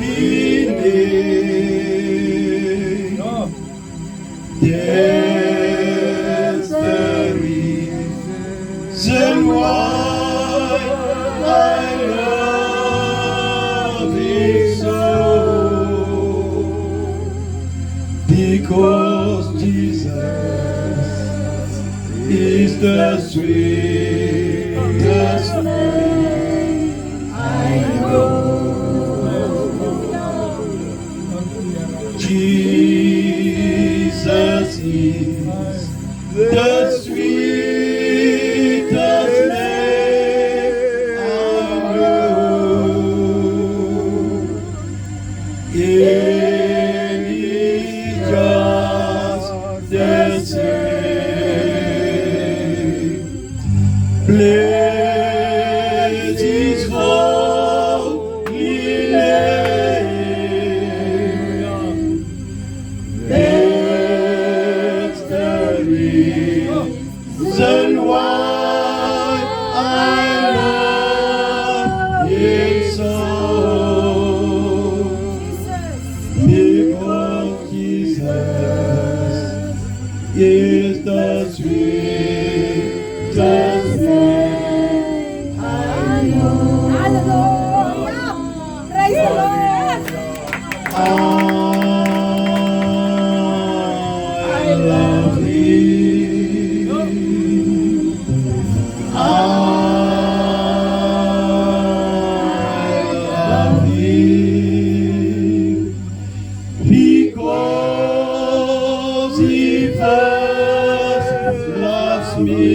name. That's the reason why I love it so. Because Jesus is the sweetest name I know. Jesus is the sweetest name I know. And He's just the same. Bless His holy name. That's the reason why I love Him so. Because Jesus is the sweetest name I know. Hallelujah! Praise the Lord! I love Him. I love Him because He first loves me.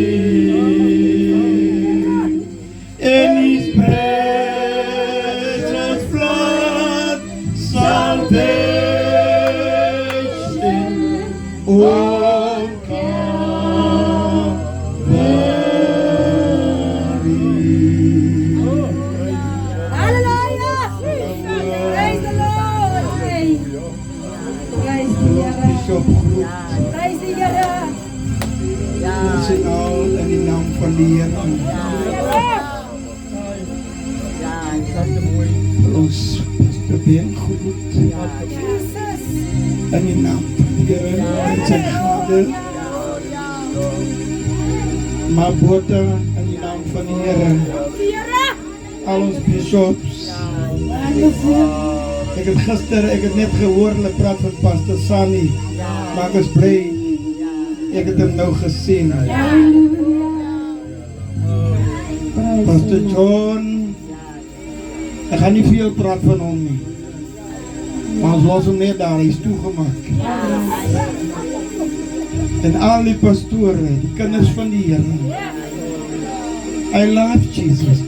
In His precious blood, salvation, oh Calvary. Hallelujah! Praise the Lord! Praise the Bishop Groep, Praise the Lord! personaal in die naam van die Here. Ons Pastor Ben groet Jesus! in die naam van die Here en sy genade. Maar Botha in die naam van die Here. Al ons bishops. Ek het net gehoor hulle praat van Pastor Sani. Maar ek is bly ek het hom nou gesien. Pastor John, ek gaan nie veel praat van hom nie. Maar ons was hom net daar, hy is toegemaak. En al die pastore, die kinders van die Here. I love Jesus.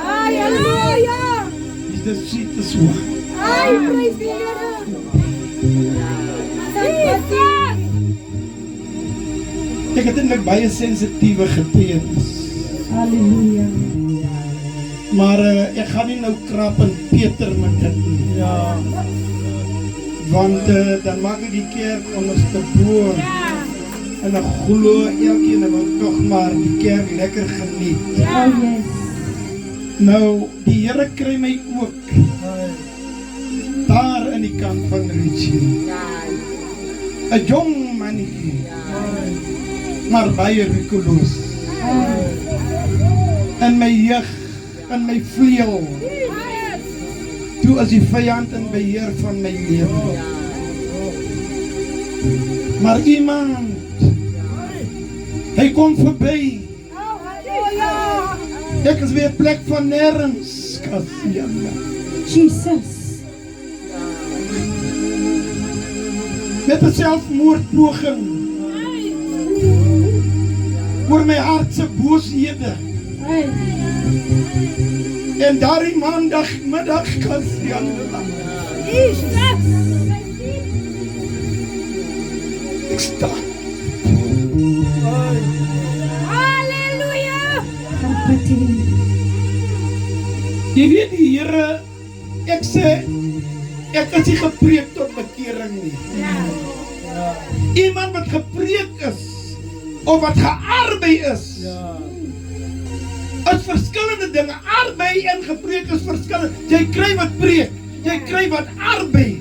Hallelujah! He's the sweetest one. Praise the Lord! Jesus! Ek het eintlik baie sensitiewe getuienis. Hallelujah! Maar ek gaan nie nou krap en Peter met dit nie. Want dan maak ek die kerk onderste bo. En ek glo elkeen wil tog maar die kerk lekker geniet. Nou, die Here kry my ook daar in die kant van Richie. 'n jong mannetjie, maar baie rikuloos. In my jeug, in my vleuel, toe is die vyand in beheer van my lewe. Maar iemand, hy kom verby. Ek is weer plek van nêrens, Kasiana. Jesus! Met 'n selfmoordpoging oor my hart se booshede. En daardie maandagmiddag Kasiana. Ek staan. Hallelujah! Jy weet die Here, ek sê, ek het nie gepreek tot bekering nie. Iemand wat gepreek is, of wat gearbei is verskillende dinge. Arbei en gepreek is verskillend. Jy kry wat preek, Jy kry wat arbei.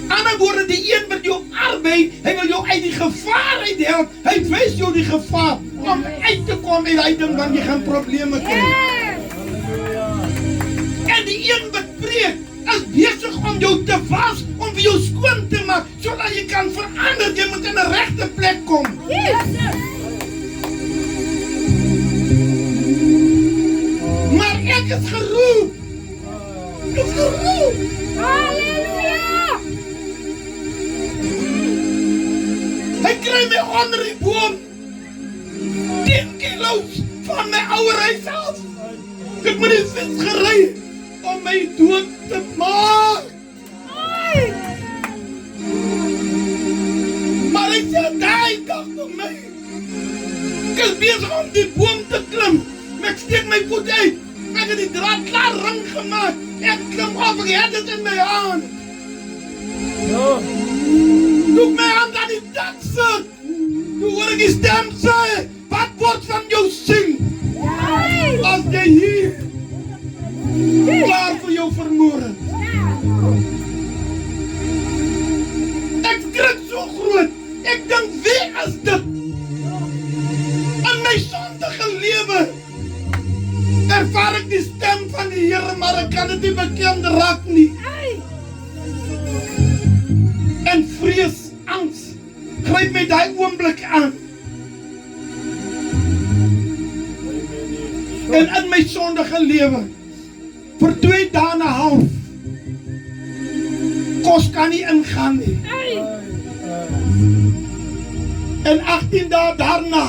Ander woorde, die een wat jou arbei, hy wil jou uit die gevaar uithelp. Hy wys jou die gevaar om uit te kom uit die ding, want jy gaan probleme kry. En die een wat preek, is besig om jou te was, om vir jou skoon te maak, sodat jy kan verander, jy moet in 'n regte plek kom. Maar ek is geroep. Ek is geroep. Halleluja! Hy kry my onder die boom. 10 kilo's van my ouer huis af. Ek moet die vis gery om my dood te maak. Maar ek sê, daai dag vir my. Ek is besig om die boom te klim. Ek steek my voet uit. Ek het die draad klaar ring gemaak. Ek klim op, ek het dit in my hand. Toe my hand aan die dak sit. Toe hoor ek die stem sê, wat word van jou siel? As jy hier klaar vir jou vermoorde. Ek skrik so groot. Ek dink, wie is dit? In my sondige lewe ervaar ek die stem van die Here, maar ek kan dit nie bekend raak nie. En vrees, angs, gryp my daai oomblik aan. En in my sondige lewe, vir 2 dae en 'n half, kos kan nie ingaan nie. En 18 dae daarna,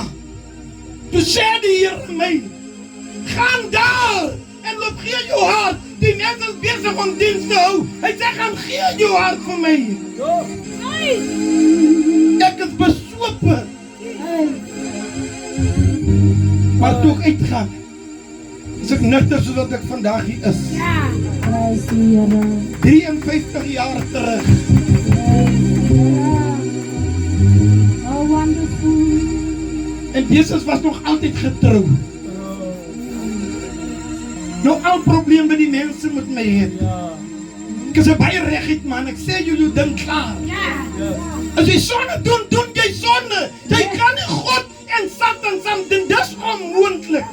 toe sê die Here my, gaan daar en loop gee jou hart. Die mens is besig om diens te hou. Hy sê, gaan gee jou hart vir my. Ek is besope. Maar toe ek uitgaan, is ek nugter sodat ek vandag hier is. Prys die Here. 53 jaar terug. Oh, wonderful. En Jesus was nog altyd getrou. Nou al probleem wat die mense met my het. Ek is 'n baie reguit man, ek sê jou ding klaar. As jy sonde doen, doen jy sonde. Jy kan nie God en Satan saam doen, dis onmoontlik.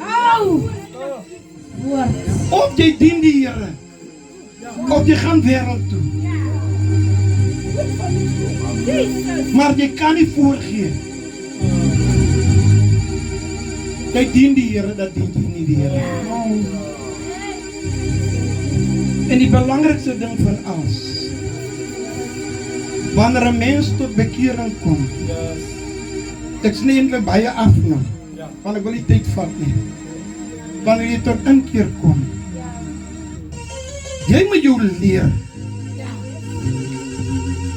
Woord. Of jy dien die Here, of jy gaan wêreld toe. Maar jy kan nie voorgee. Jy dien die Here, dat dien jy nie die Here. En die belangrikste ding van alles, wanneer 'n mens tot bekering kom, ek sê eintlik baie af nou, want ek wil nie tyd vat nie. Wanneer jy tot inkeer kom, jy moet jou leer.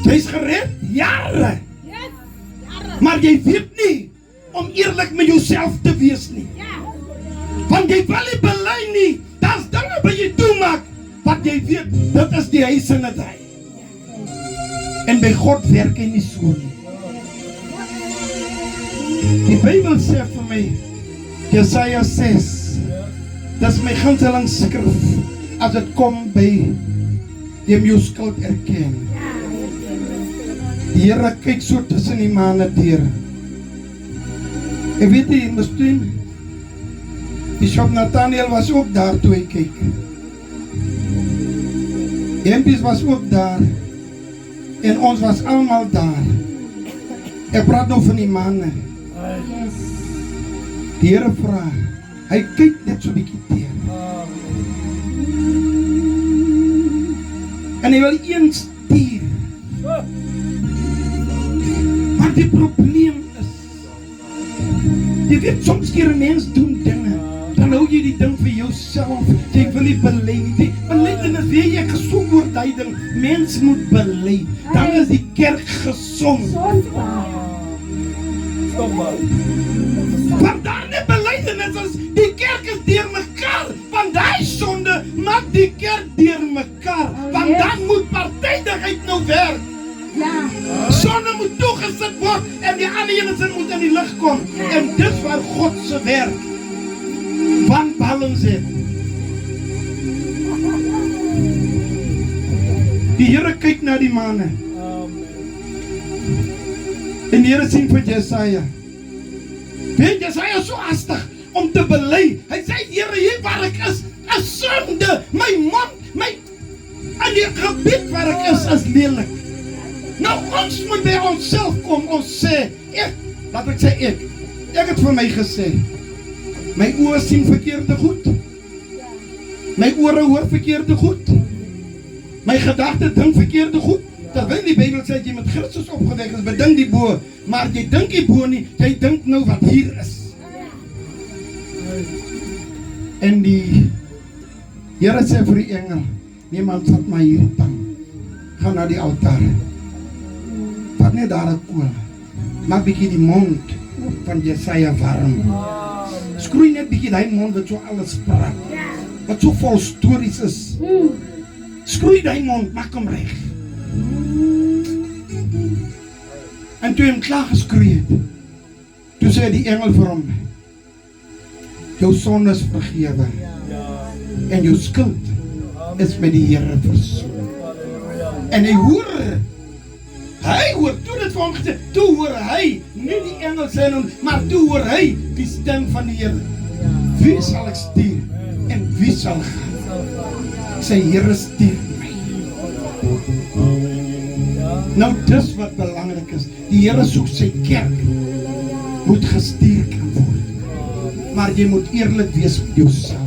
Jy's gered jare, maar jy weet nie om eerlik met jouself te wees nie. Want jy wil nie bely nie, daar's dinge wat jy toemaak, wat jy weet, dit is die huis in het hy. En by God werk hy nie so nie. Die Bybel sê vir my, Jesaja 6, dis my gunsteling skrif, as het kom by jy jou skuld erken. Die Here kyk so tussen die maane deur. Ek weet nie, miskien Bishop Nathaniel was ook daar toe hy kyk. Jempies was ook daar. En ons was allemaal daar. Ek praat nou van die manne. Die Here vra, hy kyk net so bietjie teer. En hy wil een stuur. Maar die probleem is, jy weet, soms keer 'n mens doen dinge, dan hou jy die ding vir jouself, jy wil nie belei nie. Belydenis, weet jy, gesond word die ding, mens moet belei, dan is die kerk gesond. Want daar nie belydenis is, die kerk is deur mekaar, want die sonde maak die kerk deur mekaar, want dan moet partydigheid nou werk. Sonde moet toegesit word en die ander ene moet in die lig kom. En dis waar God se werk van balans het. Die Here kyk na die manne. En die Here sien vir Jesaja. Weet Jesaja so hastig om te bely. Hy sê, Here, hier waar ek is sonde. My mond, in die gebied waar ek is lelik. Nou ons moet by onsself kom, ons sê, laat ek sê ek het vir my gesê, my oë sien verkeerde goed, my ore hoor verkeerde goed, my gedagte dink verkeerde goed, terwyl die Bybel sê, jy met Christus opgewek is, bedink die bo, maar jy dink die bo nie, jy dink nou wat hier is. En die Here sê vir die engel, niemand vat my hier tang, ga na die altaar, vat net daar 'n kool, maak bietjie die mond van Jesaja warm, skroei net bietjie die mond wat so alles praat, wat so vol stories is, skroei die mond, maak hom reg. En toe hom klaar geskroei het, toe sê die engel vir hom, jou sonde is vergewe, en jou skuld is met die Here versoen. En hy hoor, toe dit vir hom gesê, toe hoor hy, nie die engel sê hom, maar toe hoor hy die stem van die Here. Wie sal ek stuur, en wie sal gaan? Sy Here stuur my. Nou dis wat belangrik is, die Here soek sy kerk, moet gestuur kan word, maar jy moet eerlik wees met jouself.